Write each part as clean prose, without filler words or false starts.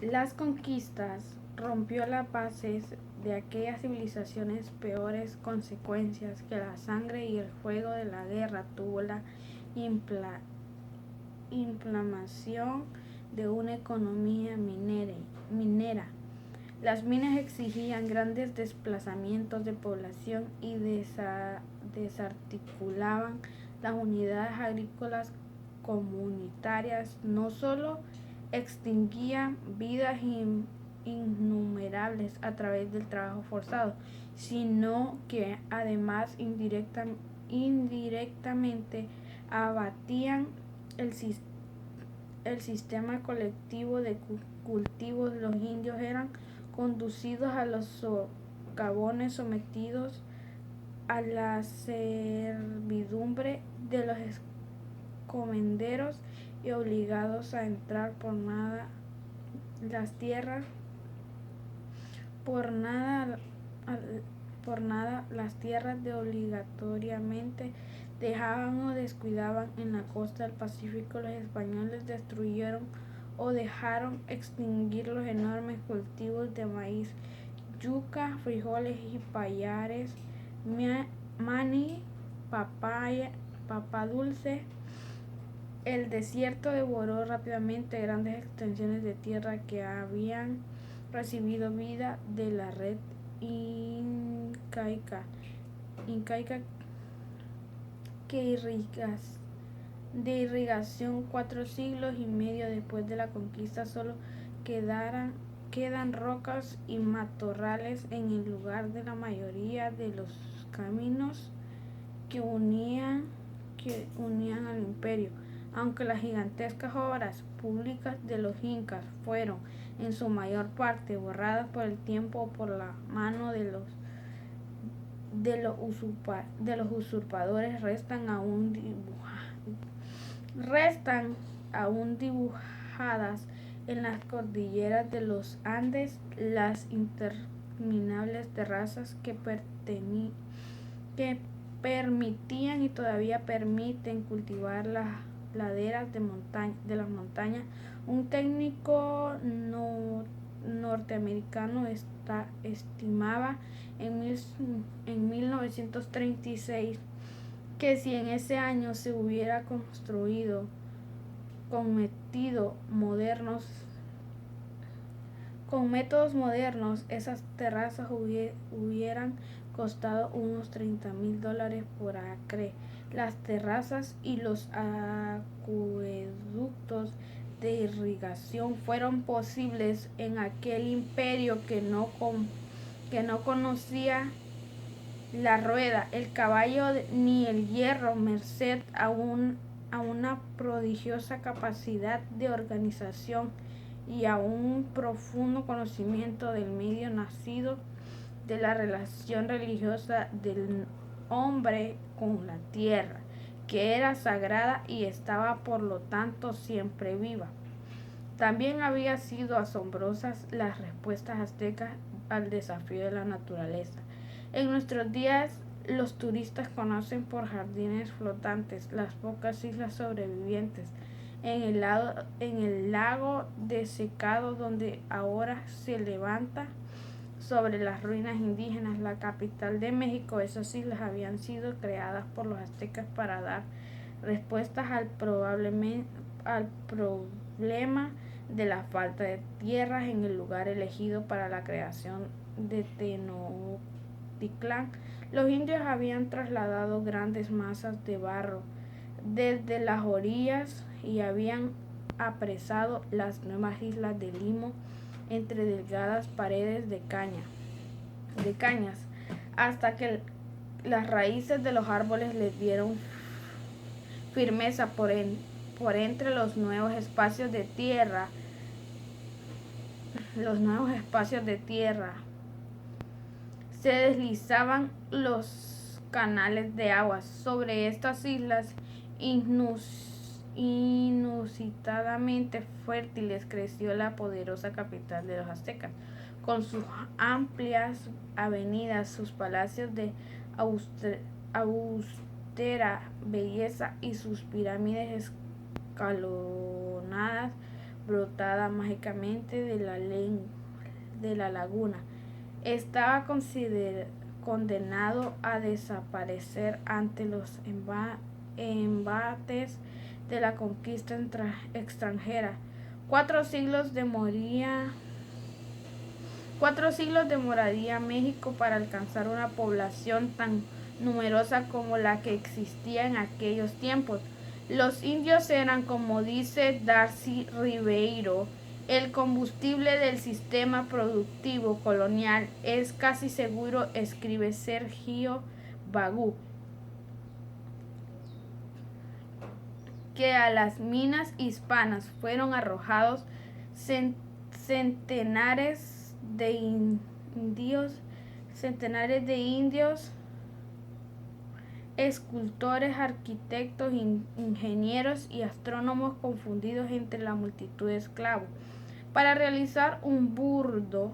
Las conquistas rompió las bases de aquellas civilizaciones peores consecuencias que la sangre y el fuego de la guerra tuvo la inflamación de una economía minera. Las minas exigían grandes desplazamientos de población y desarticulaban las unidades agrícolas comunitarias. No solo extinguían vidas innumerables a través del trabajo forzado, sino que además indirectamente abatían el sistema colectivo de cultivos. Los indios eran conducidos a los socavones, sometidos a la servidumbre de los encomenderos y obligados a entrar por nada las tierras de obligatoriamente dejaban o descuidaban. En la costa del Pacífico los españoles destruyeron o dejaron extinguir los enormes cultivos de maíz, yuca, frijoles y payares, maní, papa dulce. El desierto devoró rápidamente grandes extensiones de tierra que habían recibido vida de la red incaica de irrigación. 4 siglos y medio después de la conquista solo quedan rocas y matorrales en el lugar de la mayoría de los caminos que unían al imperio. Aunque las gigantescas obras públicas de los incas fueron en su mayor parte borradas por el tiempo o por la mano de los usurpadores, restan aún dibujadas en las cordilleras de los Andes las interminables terrazas que permitían y todavía permiten cultivar las laderas de las montañas. Un técnico norteamericano estimaba en 1936 que si en ese año se hubiera construido con métodos modernos, esas terrazas hubieran costado unos $30,000 por acre. Las terrazas y los acueductos de irrigación fueron posibles en aquel imperio que no conocía la rueda, el caballo ni el hierro, merced a una prodigiosa capacidad de organización y a un profundo conocimiento del medio, nacido de la relación religiosa del hombre con la tierra, que era sagrada y estaba por lo tanto siempre viva. También habían sido asombrosas las respuestas aztecas al desafío de la naturaleza. En nuestros días los turistas conocen por jardines flotantes las pocas islas sobrevivientes en el lago desecado donde ahora se levanta sobre las ruinas indígenas la capital de México. Esas islas habían sido creadas por los aztecas para dar respuestas al problema de la falta de tierras en el lugar elegido para la creación de Tenochtitlán. Los indios habían trasladado grandes masas de barro desde las orillas y habían apresado las nuevas islas de Limo entre delgadas paredes de cañas, hasta que las raíces de los árboles les dieron firmeza por entre los nuevos espacios de tierra. Se deslizaban los canales de agua. Sobre estas islas inusitadamente fértiles creció la poderosa capital de los aztecas, con sus amplias avenidas, sus palacios de austera belleza y sus pirámides escalonadas brotada mágicamente de la laguna. Estaba condenado a desaparecer ante los embates de la conquista extranjera. 4 siglos demoraría México para alcanzar una población tan numerosa como la que existía en aquellos tiempos. Los indios eran, como dice Darcy Ribeiro, el combustible del sistema productivo colonial. Es casi seguro, escribe Sergio Bagú, que a las minas hispanas fueron arrojados centenares de indios, escultores, arquitectos, ingenieros y astrónomos confundidos entre la multitud de esclavos, para realizar un burdo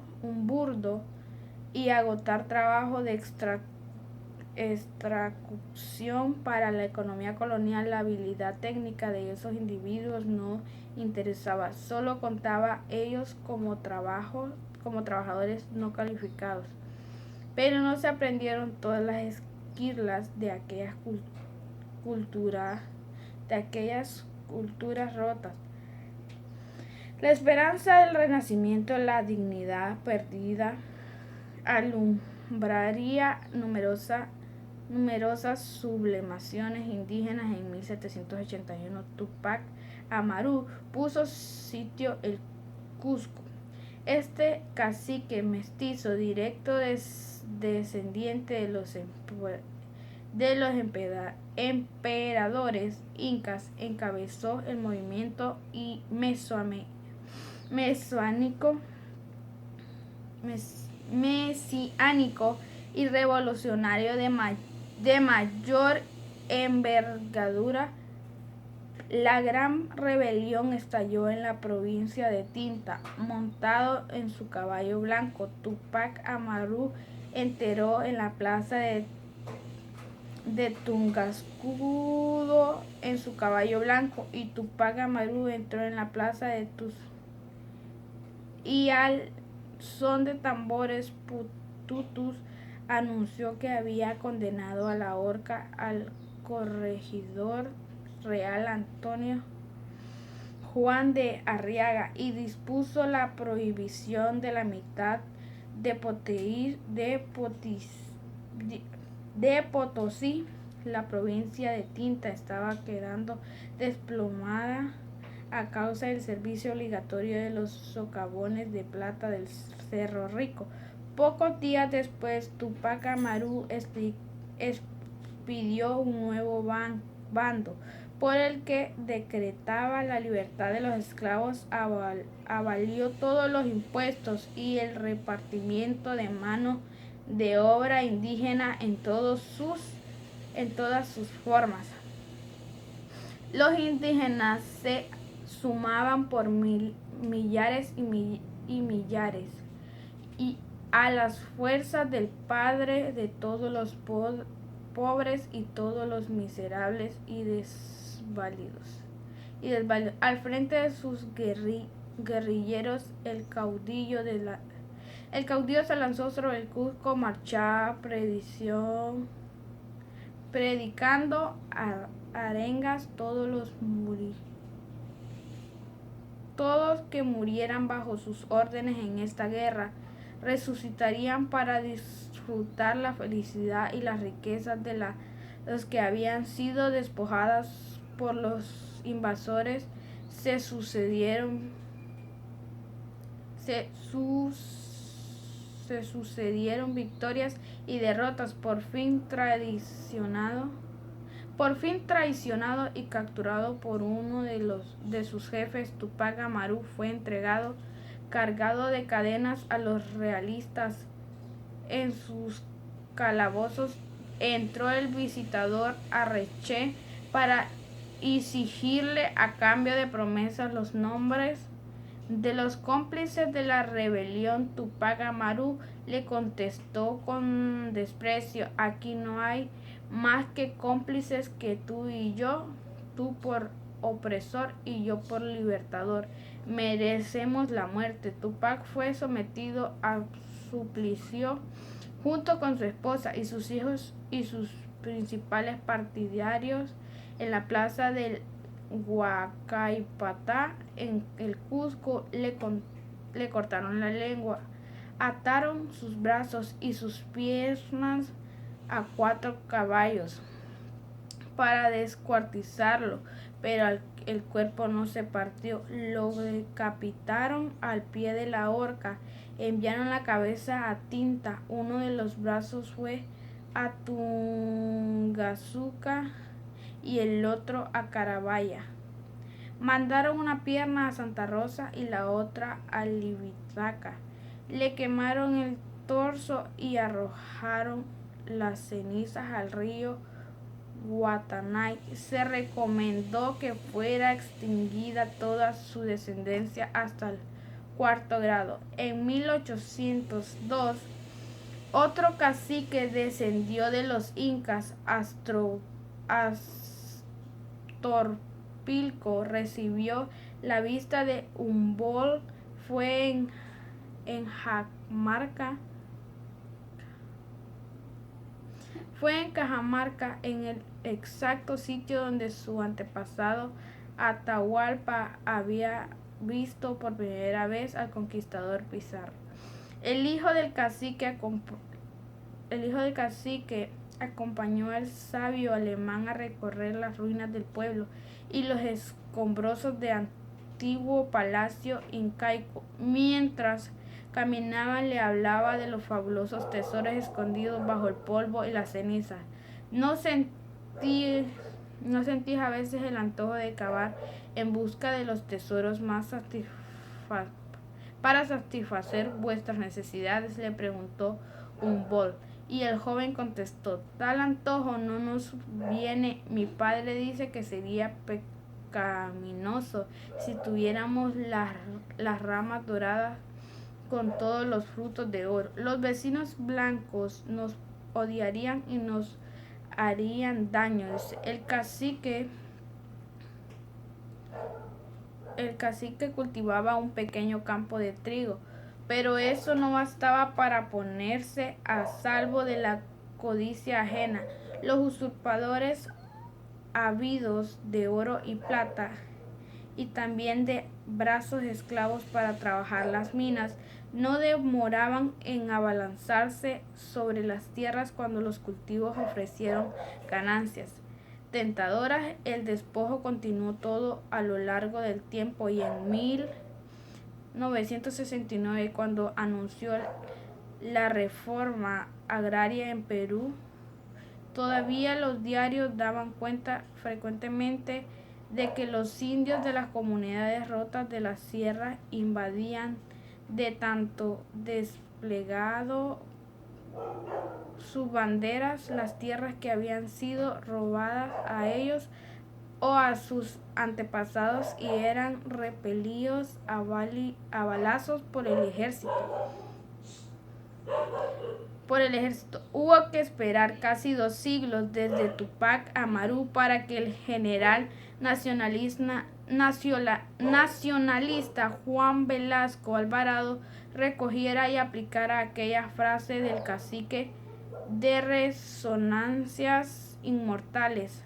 y agotar trabajo de extracción para la economía colonial. La habilidad técnica de esos individuos no interesaba, solo contaba ellos como trabajadores no calificados. Pero no se aprendieron todas las esquirlas de aquellas culturas rotas. La esperanza del renacimiento, la dignidad perdida, alumbraría numerosas sublevaciones indígenas. En 1781 Túpac Amaru puso sitio el Cusco. Este cacique mestizo, directo descendiente de los emperadores incas, encabezó el movimiento mesiánico y revolucionario de mayor envergadura. La gran rebelión estalló en la provincia de Tinta. Montado en su caballo blanco, Túpac Amaru entró en la plaza de Tungascudo en su caballo blanco, y Túpac Amaru entró en la plaza de y al son de tambores pututus anunció que había condenado a la horca al corregidor real Antonio Juan de Arriaga y dispuso la prohibición de la mitad de Potosí. La provincia de Tinta estaba quedando desplomada a causa del servicio obligatorio de los socavones de plata del Cerro Rico. Pocos días después, Túpac Amaru expidió un nuevo bando por el que decretaba la libertad de los esclavos, abolió todos los impuestos y el repartimiento de mano de obra indígena en todas sus formas. Los indígenas se sumaban por millares y millares y a las fuerzas del padre de todos los pobres y todos los miserables y desvalidos. Al frente de sus guerrilleros, el caudillo se lanzó sobre el Cusco, marchaba predicando arengas. Todos que murieran bajo sus órdenes en esta guerra resucitarían para disfrutar la felicidad y las riquezas de los que habían sido despojadas por los invasores. Se sucedieron victorias y derrotas. Por fin traicionado y capturado por uno de sus jefes, Túpac Amaru fue entregado cargado de cadenas a los realistas. En sus calabozos entró el visitador Arreché para exigirle a cambio de promesas los nombres de los cómplices de la rebelión. Túpac Amaru le contestó con desprecio: aquí no hay más que cómplices que tú y yo, tú por opresor y yo por libertador. Merecemos la muerte. Tupac fue sometido a suplicio junto con su esposa y sus hijos y sus principales partidarios en la plaza del Huacaipatá en el Cusco. Le cortaron la lengua, ataron sus brazos y sus piernas a 4 caballos para descuartizarlo, pero el cuerpo no se partió. Lo decapitaron al pie de la horca, enviaron la cabeza a Tinta, uno de los brazos fue a Tungazuca y el otro a Carabaya. Mandaron una pierna a Santa Rosa y la otra a Libitaca. Le quemaron el torso y arrojaron las cenizas al río Guatanay. Se recomendó que fuera extinguida toda su descendencia hasta el 4º grado. En 1802, otro cacique descendió de los incas, Astorpilco, recibió la vista de Humboldt. Fue en Cajamarca, en el exacto sitio donde su antepasado Atahualpa había visto por primera vez al conquistador Pizarro. El hijo del cacique acompañó al sabio alemán a recorrer las ruinas del pueblo y los escombrosos de antiguo palacio incaico. Mientras caminaba le hablaba de los fabulosos tesoros escondidos bajo el polvo y la ceniza. ¿No sentís a veces el antojo de cavar en busca de los tesoros para satisfacer vuestras necesidades?, le preguntó Humboldt. Y el joven contestó: tal antojo no nos viene. Mi padre dice que sería pecaminoso si tuviéramos las ramas doradas con todos los frutos de oro. Los vecinos blancos nos odiarían y nos harían daño. El cacique cultivaba un pequeño campo de trigo, pero eso no bastaba para ponerse a salvo de la codicia ajena. Los usurpadores, ávidos de oro y plata y también de brazos esclavos para trabajar las minas, no demoraban en abalanzarse sobre las tierras cuando los cultivos ofrecieron ganancias tentadoras. El despojo continuó todo a lo largo del tiempo y en 1969, cuando anunció la reforma agraria en Perú, todavía los diarios daban cuenta frecuentemente de que los indios de las comunidades rotas de la sierra invadían de tanto desplegado sus banderas las tierras que habían sido robadas a ellos o a sus antepasados y eran repelidos a balazos por el ejército. Hubo que esperar casi 2 siglos desde Tupac Amaru para que el general nacionalista Juan Velasco Alvarado recogiera y aplicara aquella frase del cacique de resonancias inmortales: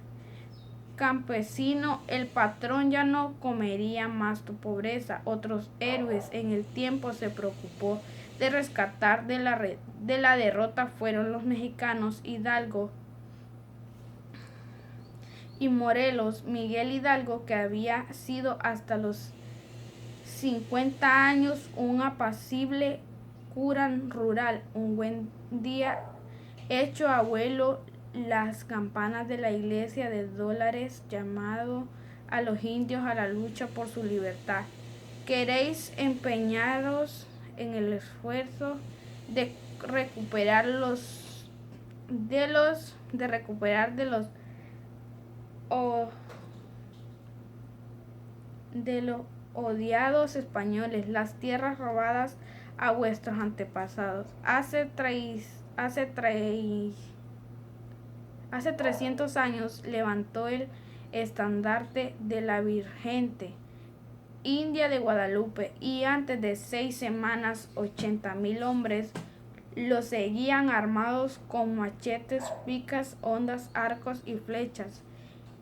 campesino, el patrón ya no comería más tu pobreza. Otros héroes en el tiempo se preocupó de rescatar de la derrota fueron los mexicanos Hidalgo y Morelos. Miguel Hidalgo, que había sido hasta los 50 años un apacible cura rural, un buen día, hecho abuelo, las campanas de la iglesia de Dolores llamado a los indios a la lucha por su libertad. ¿Queréis empeñaros en el esfuerzo de recuperar de los odiados españoles las tierras robadas a vuestros antepasados? Hace 300 años levantó el estandarte de la Virgen India de Guadalupe, y antes de 6 semanas 80,000 hombres lo seguían armados con machetes, picas, hondas, arcos y flechas.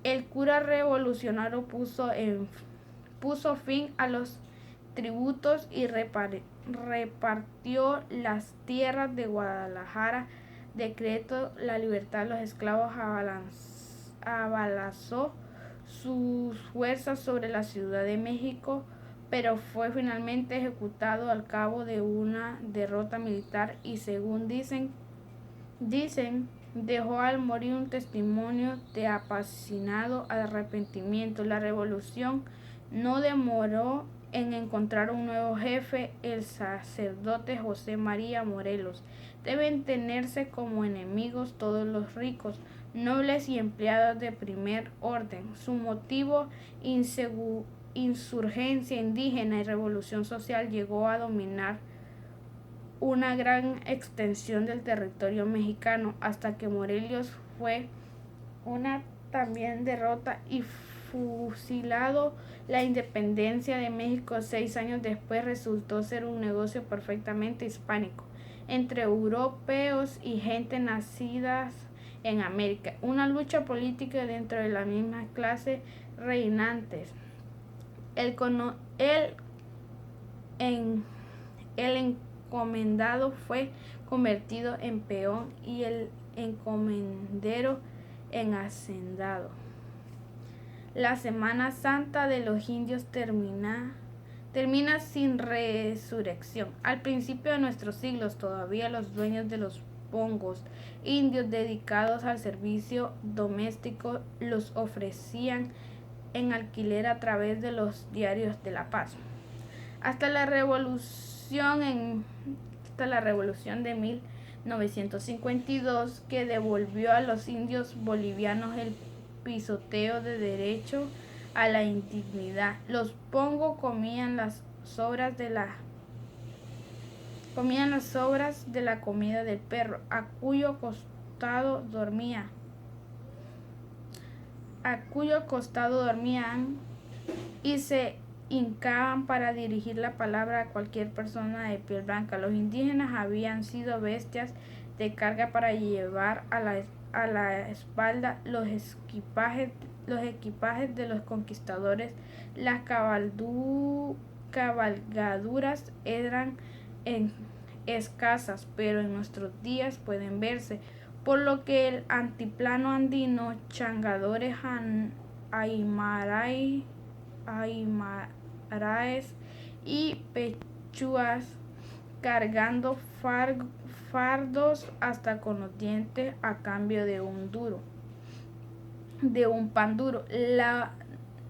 El cura revolucionario puso fin a los tributos y repartió las tierras de Guadalajara, decretó la libertad de los esclavos, abalanzó sus fuerzas sobre la Ciudad de México, pero fue finalmente ejecutado al cabo de una derrota militar y, según dicen, dejó al morir un testimonio de apasionado arrepentimiento. La revolución no demoró en encontrar un nuevo jefe, el sacerdote José María Morelos. Deben tenerse como enemigos todos los ricos, nobles y empleados de primer orden. Su motivo, insurgencia indígena y revolución social, llegó a dominar una gran extensión del territorio mexicano, hasta que Morelos fue una también derrota y fusilado. La independencia de México 6 años después resultó ser un negocio perfectamente hispánico, entre europeos y gente nacidas en América, una lucha política dentro de la misma clase reinantes. El encomendado fue convertido en peón y el encomendero en hacendado. La Semana Santa de los indios termina sin resurrección. Al principio de nuestros siglos, todavía los dueños de los pongos indios dedicados al servicio doméstico los ofrecían en alquiler a través de los diarios de la paz. Hasta la revolución de 1952, que devolvió a los indios bolivianos el pisoteo de derecho a la indignidad. Los pongo comían las sobras de la comida del perro, a cuyo costado dormían, y se hincaban para dirigir la palabra a cualquier persona de piel blanca. Los indígenas habían sido bestias de carga para llevar a la espalda los equipajes de los conquistadores. Las cabalgaduras eran escasas, pero en nuestros días pueden verse, por lo que el altiplano andino, changadores, aymaraes y pechuas, cargando fardos hasta con los dientes a cambio de un pan duro. La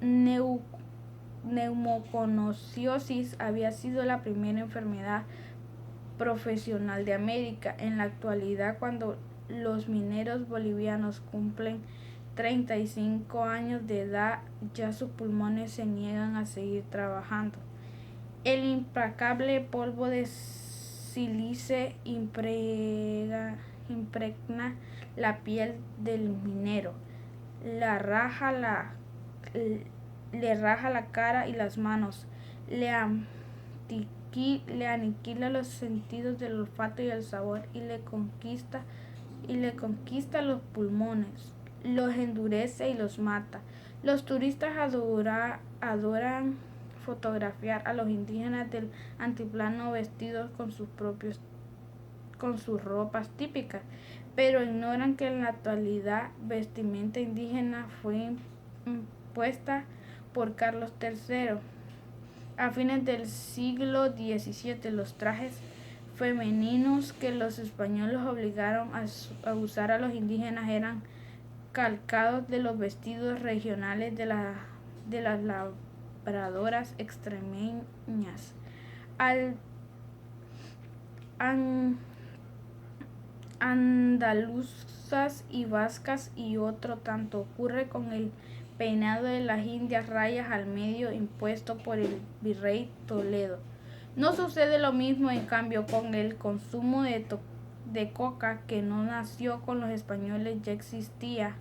neumoconiosis había sido la primera enfermedad profesional de América. En la actualidad, cuando los mineros bolivianos cumplen 35 años de edad, ya sus pulmones se niegan a seguir trabajando. El implacable polvo de sílice impregna la piel del minero, le raja la cara y las manos, le aniquila los sentidos del olfato y el sabor, y le conquista los pulmones, los endurece y los mata. Los turistas adoran fotografiar a los indígenas del altiplano vestidos con sus ropas típicas, pero ignoran que en la actualidad vestimenta indígena fue impuesta por Carlos III. A fines del siglo XVII, los trajes femeninos que los españoles obligaron a usar a los indígenas eran calcados de los vestidos regionales de las labradoras extremeñas, andaluzas y vascas, y otro tanto ocurre con el peinado de las indias rayas al medio impuesto por el virrey Toledo. No sucede lo mismo, en cambio, con el consumo de coca, que no nació con los españoles, ya existía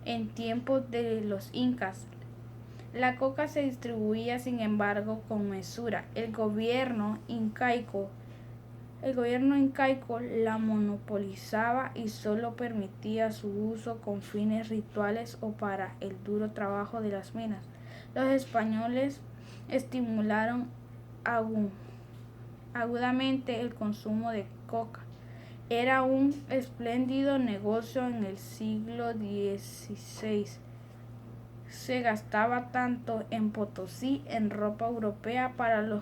en tiempos de los incas. La coca se distribuía, sin embargo, con mesura. El gobierno incaico la monopolizaba y solo permitía su uso con fines rituales o para el duro trabajo de las minas. Los españoles estimularon agudamente el consumo de coca. Era un espléndido negocio en el siglo XVI. Se gastaba tanto en Potosí, en ropa europea para los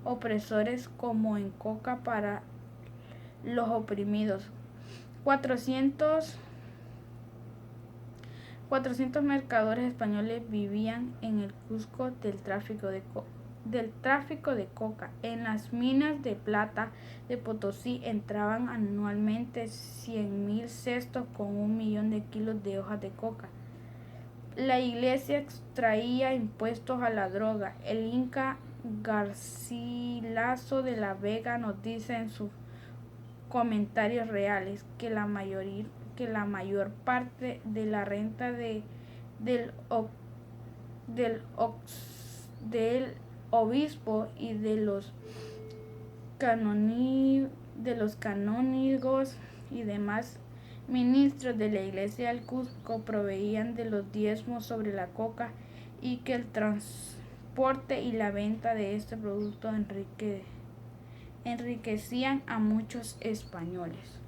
opresores, como en coca para los oprimidos. 400 mercaderes españoles vivían en el Cusco del tráfico de coca. En las minas de plata de Potosí entraban anualmente 100.000 cestos con 1 millón de kilos de hojas de coca. La Iglesia extraía impuestos a la droga. El inca Garcilaso de la Vega nos dice en sus comentarios reales que la mayor parte de la renta del obispo y de los canónigos y demás ministros de la Iglesia del Cusco proveían de los diezmos sobre la coca, y que el transporte y la venta de este producto enriquecían a muchos españoles.